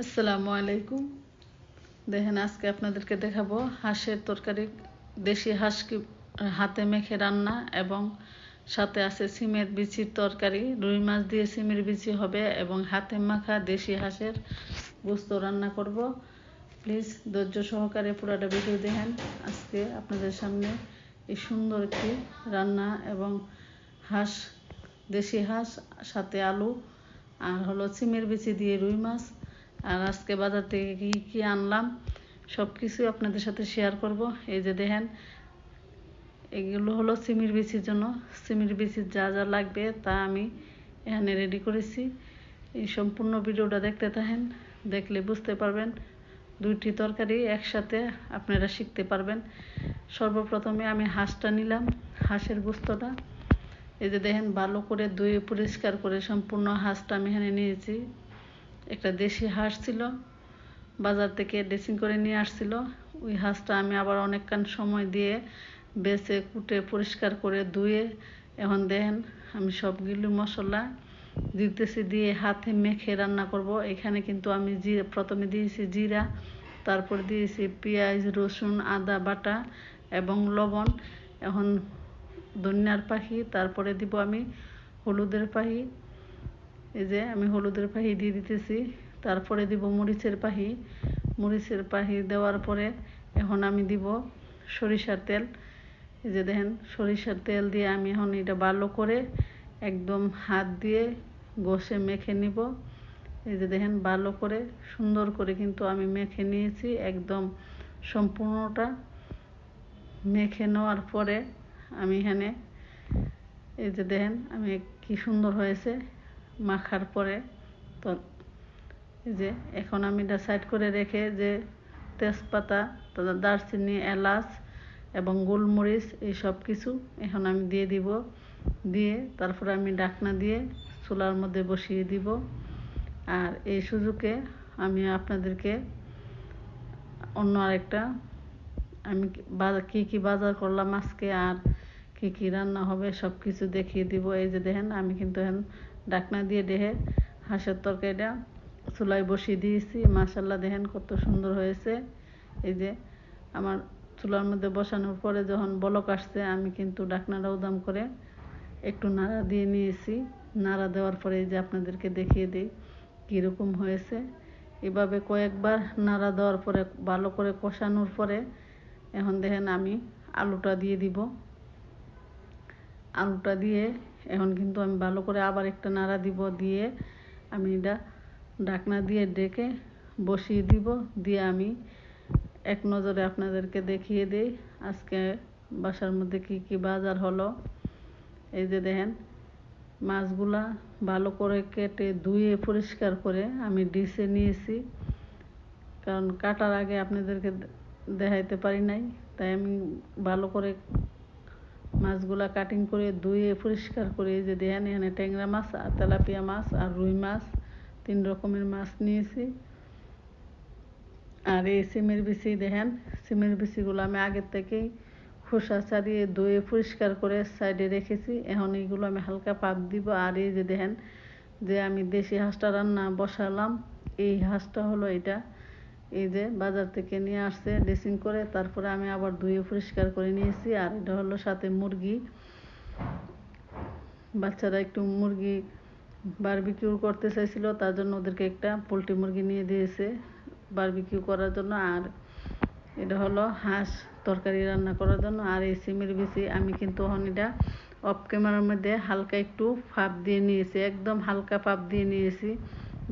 আসসালামু আলাইকুম। দেখেন আজকে আপনাদেরকে দেখাবো হাঁসের তরকারি। দেশি হাঁসকে হাতে মেখে রান্না এবং সাথে আছে সিমের বিচির তরকারি। রুই মাছ দিয়ে সিমের বিচি হবে এবং হাতে মাখা দেশি হাঁসের গোস্ত রান্না করব। প্লিজ ধৈর্য সহকারে পুরোটা ভিডিও দেখেন। আজকে আপনাদের সামনে এই সুন্দর একটি রান্না এবং হাঁস, দেশি হাঁস সাথে আলু আর হলো সিমের বিচি দিয়ে রুই মাছ। আর আজকে বাজার থেকে কী কী আনলাম সব কিছুই আপনাদের সাথে শেয়ার করব। এই যে দেখেন, এগুলো হলো সিমের বিচির জন্য। সিমের বিচির যা যা লাগবে তা আমি এখানে রেডি করেছি। এই সম্পূর্ণ ভিডিওটা দেখতে থাকেন, দেখলে বুঝতে পারবেন। দুইটি তরকারি একসাথে আপনারা শিখতে পারবেন। সর্বপ্রথমে আমি হাঁসটা নিলাম, হাঁসের গোস্তটা। এই যে দেখেন, ভালো করে ধুয়ে পরিষ্কার করে সম্পূর্ণ হাঁসটা আমি এখানে নিয়েছি। একটা দেশি হাঁস ছিল, বাজার থেকে ড্রেসিং করে নিয়ে আসছিল। ওই হাঁসটা আমি আবার অনেকক্ষণ সময় দিয়ে বেছে কুটে পরিষ্কার করে ধুয়ে এখন দেখেন আমি সবগুলো মশলা দিতেছি, দিয়ে হাতে মেখে রান্না করব। এখানে কিন্তু আমি প্রথমে দিয়েছি জিরা, তারপর দিয়েছি পেঁয়াজ, রসুন, আদা বাটা এবং লবণ। এখন ধনিয়ার পাখি, তারপরে দিব আমি হলুদের পাখি। এই যে আমি হলুদের পাখি দিয়ে দিতেছি, তারপরে দিব মরিচের পাখি। মরিচের পাখি দেওয়ার পরে এখন আমি দিব সরিষার তেল। এই যে দেখেন, সরিষার তেল দিয়ে আমি এখন এটা ভালো করে একদম হাত দিয়ে ঘষে মেখে নিব। এই যে দেখেন, ভালো করে সুন্দর করে কিন্তু আমি মেখে নিয়েছি। একদম সম্পূর্ণটা মেখে নেওয়ার পরে আমি এখানে এই যে দেখেন আমি কি সুন্দর হয়েছে মাখার পরে। তো এই যে এখন আমি এটা সাইড করে রেখে যে তেজপাতা, তারপর দারচিনি, এলাচ এবং গোলমরিচ এই সব কিছু এখন আমি দিয়ে দিব। দিয়ে তারপরে আমি ঢাকনা দিয়ে চুলার মধ্যে বসিয়ে দিব। আর এই সুযোগে আমি আপনাদেরকে অন্য আরেকটা আমি কী কী বাজার করলাম আজকে আর কী কী রান্না হবে সব কিছু দেখিয়ে দিব। এই যে দেখেন আমি কিন্তু এখন ঢাকনা দিয়ে দেখে হাঁসের তরকারিটা চুলায় বসিয়ে দিয়েছি। মাশাআল্লাহ দেখেন কত সুন্দর হয়েছে। এই যে আমার চুলার মধ্যে বসানোর পরে যখন বলক আসছে, আমি কিন্তু ঢাকনাটা উদাম করে একটু নাড়া দিয়ে নিয়েছি। নাড়া দেওয়ার পরে এই যে আপনাদেরকে দেখিয়ে দিই কীরকম হয়েছে। এভাবে কয়েকবার নাড়া দেওয়ার পরে ভালো করে কষানোর পরে এখন দেখেন আমি আলুটা দিয়ে দিব। আলুটা দিয়ে এখন কিন্তু আমি ভালো করে আবার একটা নাড়া দিব, দিয়ে আমি এটা ঢাকনা দিয়ে ডেকে বসিয়ে দিব। দিয়ে আমি এক নজরে আপনাদেরকে দেখিয়ে দিই আজকে বাসার মধ্যে কি কি বাজার হলো। এই যে দেখেন, মাছগুলা ভালো করে কেটে ধুয়ে পরিষ্কার করে আমি ডিশে নিয়েছি, কারণ কাটার আগে আপনাদেরকে দেখাইতে পারি নাই। তাই আমি ভালো করে মাছগুলা কাটিং করে ধুয়ে পরিষ্কার করে এই যে দেখেন এখানে ট্যাংরা মাছ আর তেলাপিয়া মাছ আর রুই মাছ 3 রকমের মাছ নিয়েছি। আর এই সিমের বিচি দেখেন, সিমের বিচিগুলো আমি আগের থেকেই খোসা ছাড়িয়ে ধুয়ে পরিষ্কার করে সাইডে রেখেছি। এখন এইগুলো আমি হালকা পাক দিব। আর এই যে দেখেন যে আমি দেশি হাঁসটা রান্না বসালাম, এই হাঁসটা হলো এটা। এই যে বাজার থেকে নিয়ে আসছে ড্রেসিং করে, তারপরে আমি আবার ধুয়ে পরিষ্কার করে নিয়েছি। আর এটা হলো সাথে মুরগি। বাচ্চারা একটু মুরগি বারবিকিউ করতে চাইছিল, তার জন্য ওদেরকে একটা পোলট্রি মুরগি নিয়ে দিয়েছে বারবিকিউ করার জন্য। আর এটা হলো হাঁস তরকারি রান্না করার জন্য। আর এই সিমের বিচি আমি কিন্তু এখন এটা অফ ক্যামেরার মধ্যে হালকা একটু ফাঁপ দিয়ে নিয়েছি, একদম হালকা ফাঁপ দিয়ে নিয়েছি,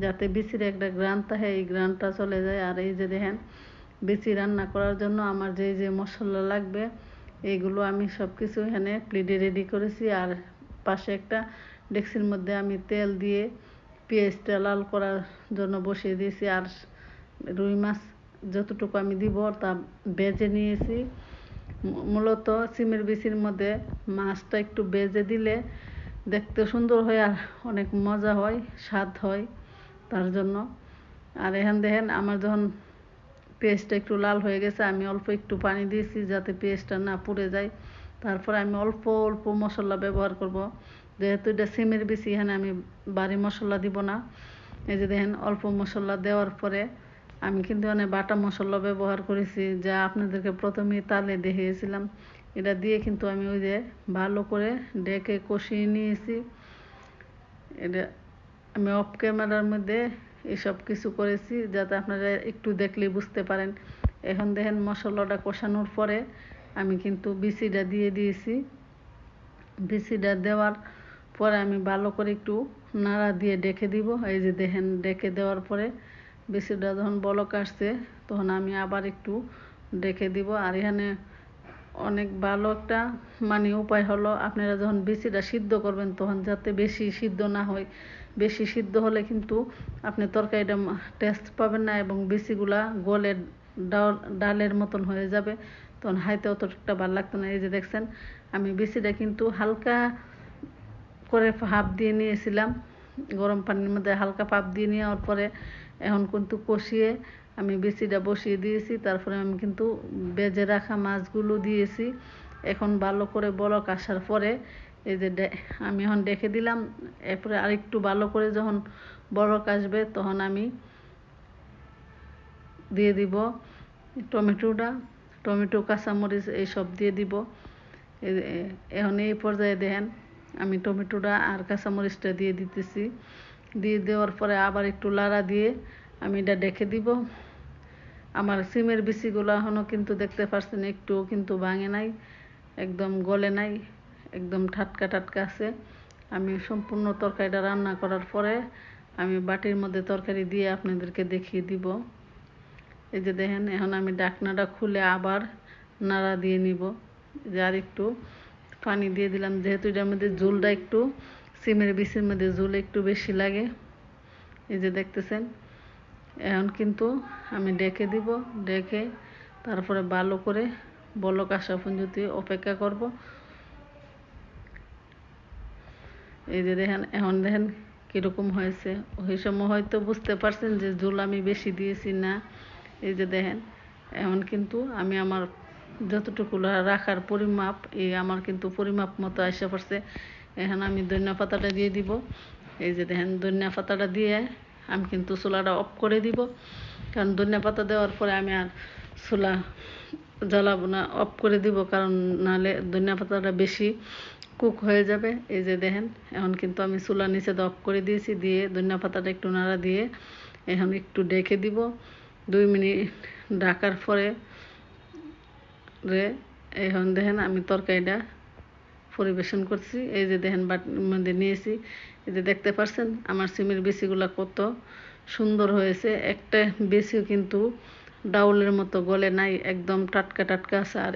যাতে বিচির একটা গ্রান থাকে, এই গ্রানটা চলে যায়। আর এই যে দেখেন, বিচি রান্না করার জন্য আমার যে যে মশলা লাগবে এইগুলো আমি সব কিছু এখানে প্লেটে রেডি করেছি। আর পাশে একটা ডেক্সির মধ্যে আমি তেল দিয়ে পেঁয়াজটা লাল করার জন্য বসিয়ে দিয়েছি। আর রুই মাছ যতটুকু আমি দিব তা ভেজে নিয়েছি। মূলত সিমের বিচির মধ্যে মাছটা একটু ভেজে দিলে দেখতে সুন্দর হয় আর অনেক মজা হয়, স্বাদ হয়, তার জন্য। আর এখান দেখেন আমার যখন পেঁয়াজটা একটু লাল হয়ে গেছে, আমি অল্প একটু পানি দিয়েছি যাতে পেঁয়াজটা না পুড়ে যায়। তারপরে আমি অল্প অল্প মশলা ব্যবহার করব, যেহেতু এটা সিমের বিচি, এখানে আমি বাড়ি মশলা দিব না। এই যে দেখেন অল্প মশলা দেওয়ার পরে আমি কিন্তু অনেক বাটা মশলা ব্যবহার করেছি, যা আপনাদেরকে প্রথমেই তালে দেখিয়েছিলাম। এটা দিয়ে কিন্তু আমি ওই যে ভালো করে ডেকে কষিয়ে নিয়েছি। এটা আমি অফ ক্যামেরার মধ্যে এসব কিছু করেছি, যাতে আপনারা একটু দেখলেই বুঝতে পারেন। এখন দেখেন মশলাটা কষানোর পরে আমি কিন্তু বিচিটা দিয়ে দিয়েছি। বিচিটা দেওয়ার পরে আমি ভালো করে একটু নাড়া দিয়ে ডেকে দিব। এই যে দেখেন ডেকে দেওয়ার পরে বিচিটা যখন বলক আসছে তখন আমি আবার একটু ডেকে দিব। আর এখানে অনেক ভালো একটা উপায় হলো, আপনারা যখন বিচিটা সিদ্ধ করবেন তখন যাতে বেশি সিদ্ধ না হয়। বেশি সিদ্ধ হলে কিন্তু আপনি তরকারিটা টেস্ট পাবেন না এবং বিচিগুলা গলে ডালের মতন হয়ে যাবে, তখন খাইতে অতটা ভালো লাগতো না। এই যে দেখছেন আমি বিচিটা কিন্তু হালকা করে ভাপ দিয়ে নিয়েছিলাম, গরম পানির মধ্যে হালকা ভাপ দিয়ে নেওয়ার পরে এখন কিন্তু কষিয়ে আমি বিচিটা বসিয়ে দিয়েছি। তারপরে আমি কিন্তু ভেজে রাখা মাছগুলো দিয়েছি। এখন ভালো করে বলক আসার পরে এই যে আমি এখন ডেকে দিলাম। এরপরে আরেকটু ভালো করে যখন বলক আসবে তখন আমি দিয়ে দিব টমেটো, কাঁচামরিচ এইসব দিয়ে দিব। এখন এই পর্যায়ে দেখেন আমি টমেটোটা আর কাঁচামরিচটা দিয়ে দিতেছি। দিয়ে দেওয়ার পরে আবার একটু লাড়া দিয়ে আমি এটা ডেকে দিব। আমার সিমের বিচিগুলো এখনও কিন্তু দেখতে পাচ্ছেন একটুও কিন্তু ভাঙে নাই, একদম গলে নাই, একদম টাটকা টাটকা আছে। আমি সম্পূর্ণ তরকারিটা রান্না করার পরে আমি বাটির মধ্যে তরকারি দিয়ে আপনাদেরকে দেখিয়ে দিব। এই যে দেখেন এখন আমি ঢাকনাটা খুলে আবার নাড়া দিয়ে নিব। যে আর একটু পানি দিয়ে দিলাম, যেহেতু এটার মধ্যে ঝোলটা একটু সিমের বিচির মধ্যে ঝোল একটু বেশি লাগে। এই যে দেখতেছেন এখন কিন্তু আমি ডেকে দিব। ডেকে তারপরে ভালো করে বলক আসা পর্যন্ত অপেক্ষা করব। এই যে দেখেন এখন দেখেন কীরকম হয়েছে। ওই সময় হয়তো বুঝতে পারছেন যে ঝোল আমি বেশি দিয়েছি না। এই যে দেখেন এখন কিন্তু আমি আমার যতটুকু রাখার পরিমাপ, আমার কিন্তু পরিমাপ মতো আসা পড়ছে। এখন আমি ধনিয়া পাতাটা দিয়ে দিব। এই যে দেখেন ধনিয়া পাতাটা দিয়ে আমি কিন্তু চুলাটা অফ করে দিব, কারণ ধনিয়া পাতা দেওয়ার পরে আমি আর চুলা জ্বালাবো না, অফ করে দিব, কারণ নাহলে ধনিয়া পাতাটা বেশি কুক হয়ে যাবে। এই যে দেখেন এখন কিন্তু আমি চুলা নিচে অফ করে দিয়েছি, দিয়ে ধনিয়া পাতাটা একটু নাড়া দিয়ে এখন একটু ডেকে দিব 2 মিনিট। ঢাকার পরে এখন দেখেন আমি তরকারিটা পরিবেশন করছি। এই যে দেখেন বাটির মধ্যে নিয়েছি। এই যে দেখতে পাচ্ছেন আমার সিমের বিচিগুলো কত সুন্দর হয়েছে। একটা বিচিও কিন্তু ডাউলের মতো গলে নাই, একদম টাটকা টাটকা আছে। আর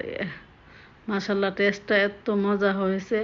মাশাআল্লাহ টেস্টটা এত মজা হয়েছে,